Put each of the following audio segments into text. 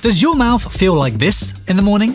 Does your mouth feel like this in the morning?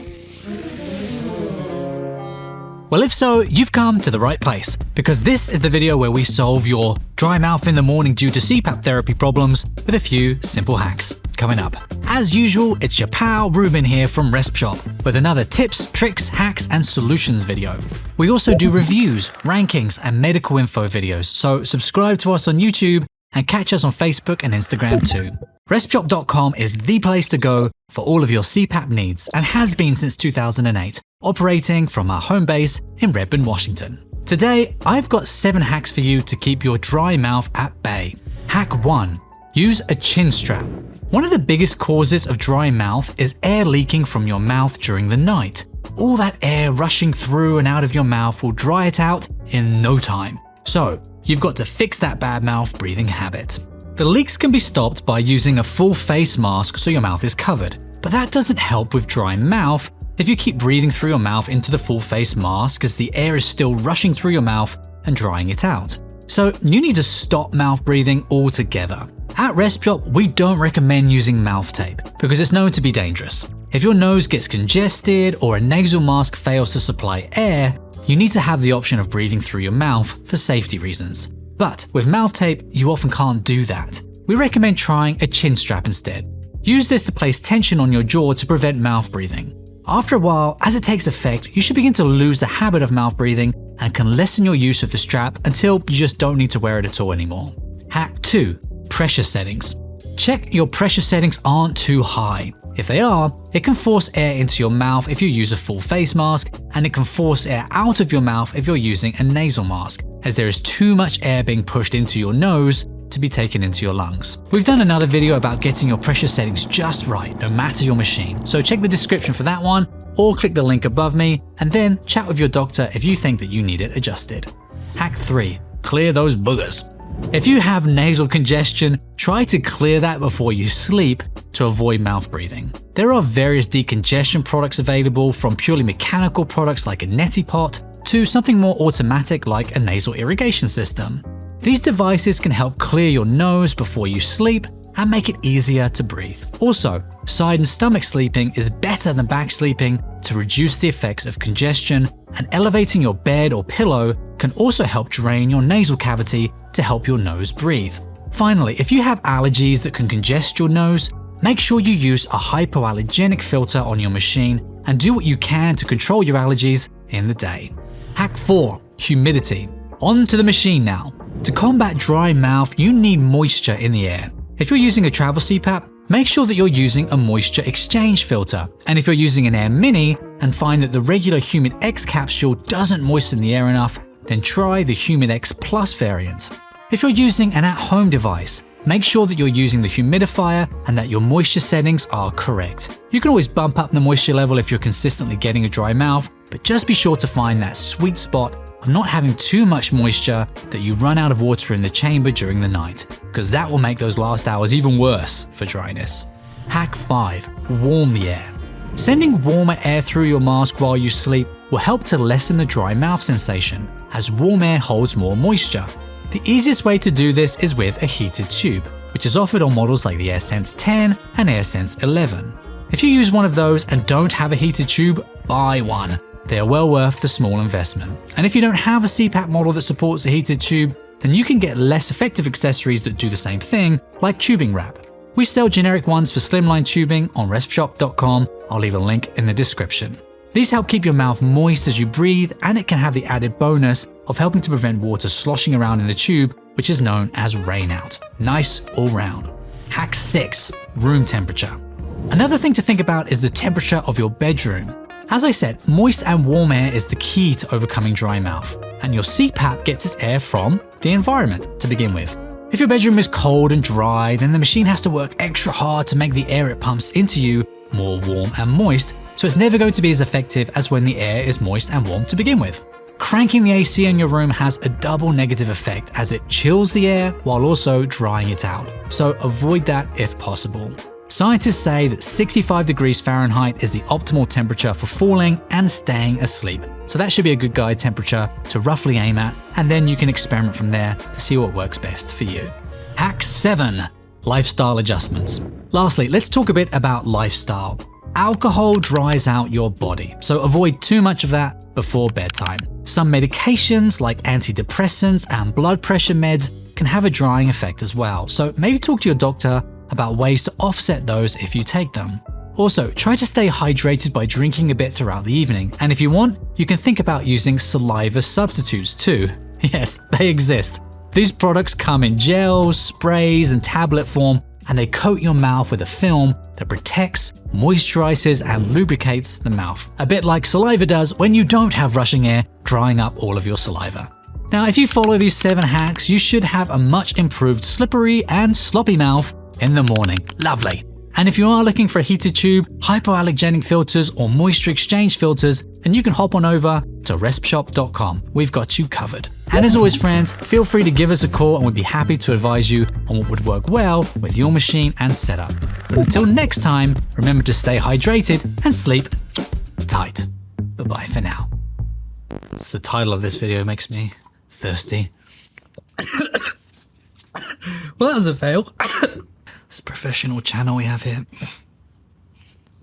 Well, if so, you've come to the right place, because this is the video where we solve your dry mouth in the morning due to CPAP therapy problems with a few simple hacks. Coming up. As usual, it's your pal Ruben here from RespShop with another tips, tricks, hacks, and solutions video. We also do reviews, rankings, and medical info videos, so subscribe to us on YouTube and catch us on Facebook and Instagram too. RespShop.com is the place to go for all of your CPAP needs and has been since 2008, operating from our home base in Red Bend, Washington. Today, I've got 7 hacks for you to keep your dry mouth at bay. Hack 1. Use a chin strap. One of the biggest causes of dry mouth is air leaking from your mouth during the night. All that air rushing through and out of your mouth will dry it out in no time. So, you've got to fix that bad mouth breathing habit. The leaks can be stopped by using a full face mask so your mouth is covered, but that doesn't help with dry mouth if you keep breathing through your mouth into the full face mask as the air is still rushing through your mouth and drying it out. So you need to stop mouth breathing altogether. At RespShop, we don't recommend using mouth tape because it's known to be dangerous. If your nose gets congested or a nasal mask fails to supply air, you need to have the option of breathing through your mouth for safety reasons. But with mouth tape, you often can't do that. We recommend trying a chin strap instead. Use this to place tension on your jaw to prevent mouth breathing. After a while, as it takes effect, you should begin to lose the habit of mouth breathing and can lessen your use of the strap until you just don't need to wear it at all anymore. Hack 2. Pressure settings. Check your pressure settings aren't too high. If they are, it can force air into your mouth if you use a full face mask, and it can force air out of your mouth if you're using a nasal mask, as there is too much air being pushed into your nose to be taken into your lungs. We've done another video about getting your pressure settings just right, no matter your machine, so check the description for that one, or click the link above me, and then chat with your doctor if you think that you need it adjusted. Hack 3. Clear those boogers. If you have nasal congestion, try to clear that before you sleep to avoid mouth breathing. There are various decongestion products available, from purely mechanical products like a neti pot to something more automatic like a nasal irrigation system. These devices can help clear your nose before you sleep and make it easier to breathe. Also, side and stomach sleeping is better than back sleeping to reduce the effects of congestion, and elevating your bed or pillow can also help drain your nasal cavity to help your nose breathe. Finally, if you have allergies that can congest your nose, make sure you use a hypoallergenic filter on your machine and do what you can to control your allergies in the day. Hack 4. Humidity. On to the machine now. To combat dry mouth, you need moisture in the air. If you're using a travel CPAP, make sure that you're using a moisture exchange filter. And if you're using an Air Mini and find that the regular Humid X capsule doesn't moisten the air enough, then try the Humid X Plus variant. If you're using an at-home device, make sure that you're using the humidifier and that your moisture settings are correct. You can always bump up the moisture level if you're consistently getting a dry mouth, but just be sure to find that sweet spot of not having too much moisture that you run out of water in the chamber during the night, because that will make those last hours even worse for dryness. Hack 5. Warm the air. Sending warmer air through your mask while you sleep will help to lessen the dry mouth sensation, as warm air holds more moisture. The easiest way to do this is with a heated tube, which is offered on models like the AirSense 10 and AirSense 11. If you use one of those and don't have a heated tube, buy one. They are well worth the small investment. And if you don't have a CPAP model that supports a heated tube, then you can get less effective accessories that do the same thing, like tubing wrap. We sell generic ones for slimline tubing on RespShop.com. I'll leave a link in the description. These help keep your mouth moist as you breathe, and it can have the added bonus of helping to prevent water sloshing around in the tube, which is known as rain out. Nice all round. Hack 6. Room temperature. Another thing to think about is the temperature of your bedroom. As I said, moist and warm air is the key to overcoming dry mouth, and your CPAP gets its air from the environment to begin with. If your bedroom is cold and dry, then the machine has to work extra hard to make the air it pumps into you more warm and moist, so it's never going to be as effective as when the air is moist and warm to begin with. Cranking the AC in your room has a double negative effect, as it chills the air while also drying it out, so avoid that if possible. Scientists say that 65 degrees Fahrenheit is the optimal temperature for falling and staying asleep, so that should be a good guide temperature to roughly aim at, and then you can experiment from there to see what works best for you. Hack 7. lifestyle adjustments. Lastly, let's talk a bit about lifestyle. Alcohol dries out your body, so avoid too much of that before bedtime. Some medications like antidepressants and blood pressure meds can have a drying effect as well, so maybe talk to your doctor about ways to offset those if you take them. Also, try to stay hydrated by drinking a bit throughout the evening, and if you want, you can think about using saliva substitutes too. Yes, they exist. These products come in gels, sprays, and tablet form, and they coat your mouth with a film that protects, moisturizes, and lubricates the mouth. A bit like saliva does when you don't have rushing air drying up all of your saliva. Now, if you follow these 7 hacks, you should have a much improved slippery and sloppy mouth in the morning. Lovely. And if you are looking for a heated tube, hypoallergenic filters, or moisture exchange filters, then you can hop on over to RespShop.com. We've got you covered. And as always, friends, feel free to give us a call and we'd be happy to advise you on what would work well with your machine and setup. But until next time, remember to stay hydrated and sleep tight. Bye-bye for now. It's the title of this video makes me thirsty. Well, that was a fail. It's a professional channel we have here.